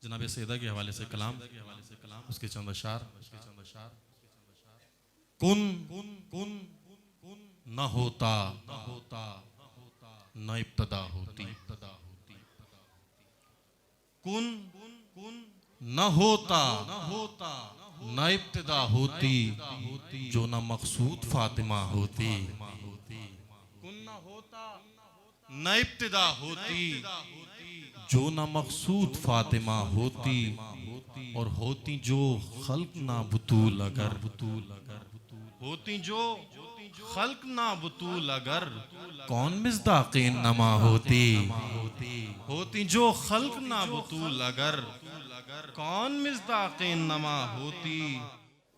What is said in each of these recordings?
जनाब सैयदा के हवाले से कलाम, उसके चंद अशार। कुन न होता न इब्तदा होती, कुन न होता न इब्तिदा होती, जो न मकसूद फातिमा होती। कुन न होता न इब्तिदा होती, जो न मकसूद फातिमा होती, और होती जो खल्क ना बुतूल अगर, होती जो खल्क ना बुतूल अगर, कौन मिज़दाक़े नमा होती। होती जो खल्क ना बुतूल अगर, कौन मिज़दाक़े नमा होती।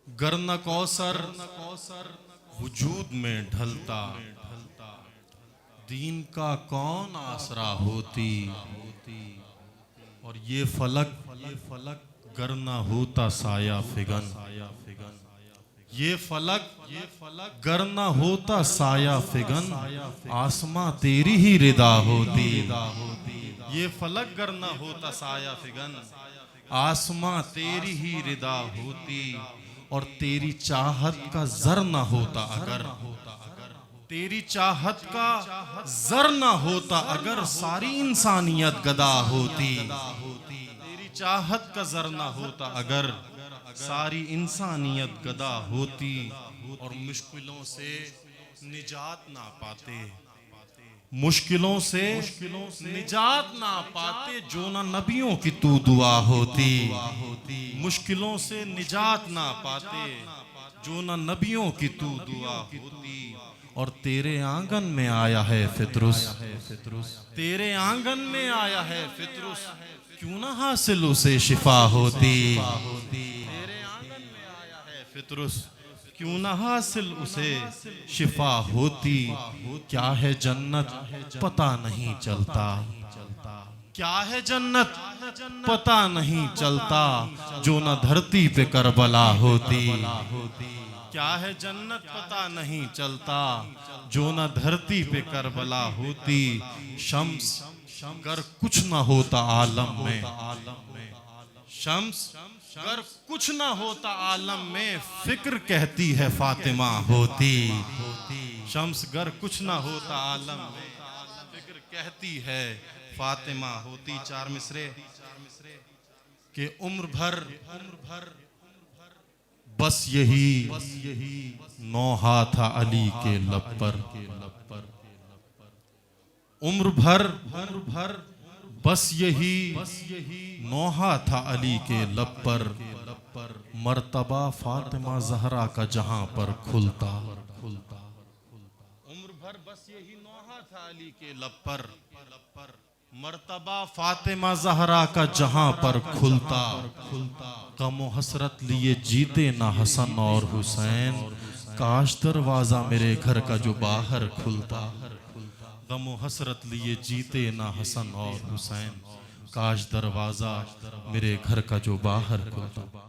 गर न कौसर वजूद में ढलता, दीन का कौन आसरा होती। और ये फलक गर न होता साया फिगन, ये फलक गर न होता साया फिगन, आसमां तेरी ही रिदा होती। ये फलक गर न होता साया फिगन, आसमां तेरी ही रिदा होती। और तेरी चाहत का जर न होता अगर, तेरी चाहत का जर न होता अगर, सारी इंसानियत गदा होती। तेरी चाहत का जर न होता अगर, सारी इंसानियत गदा होती। और मुश्किलों से निजात ना पाते, मुश्किलों से निजात ना पाते, जो ना नबियों की तू दुआ होती। मुश्किलों से निजात ना पाते, जो ना नबियों की तू दुआ होती। और तेरे आंगन में आया है फितरुस, तेरे आंगन में आया है फितरुस, क्यों ना हासिल उसे शिफा होती। तेरे आंगन में आया है फितरुस, क्यों ना हासिल उसे शिफा होती। क्या है जन्नत पता नहीं चलता, क्या है जन्नत पता नहीं चलता, जो ना धरती पे करबला होती। क्या है जन्नत पता नहीं चलता, जो ना धरती पे करबला होती। शम्स अगर कुछ ना होता आलम में, शम्स अगर कुछ ना होता आलम में, फिक्र कहती है फातिमा होती। शम्स अगर कुछ ना होता आलम में, फिक्र कहती है फातिमा होती। चार मिसरे के उम्र भर बस यही नौहा था अली के लब पर, उम्र भर बस यही नौहा था अली के लब पर। मर्तबा फातिमा ज़हरा का जहां पर खुलता, उम्र भर बस यही नौहा था अली के लब पर। मर्तबा फातिमा ज़हरा का जहां पर खुलता। गम हसरत लिए जीते ना हसन और हुसैन, काश दरवाजा मेरे घर का जो बाहर खुलता। गम हसरत लिए जीते ना हसन और हुसैन, काश दरवाजा मेरे घर का जो बाहर खुलता।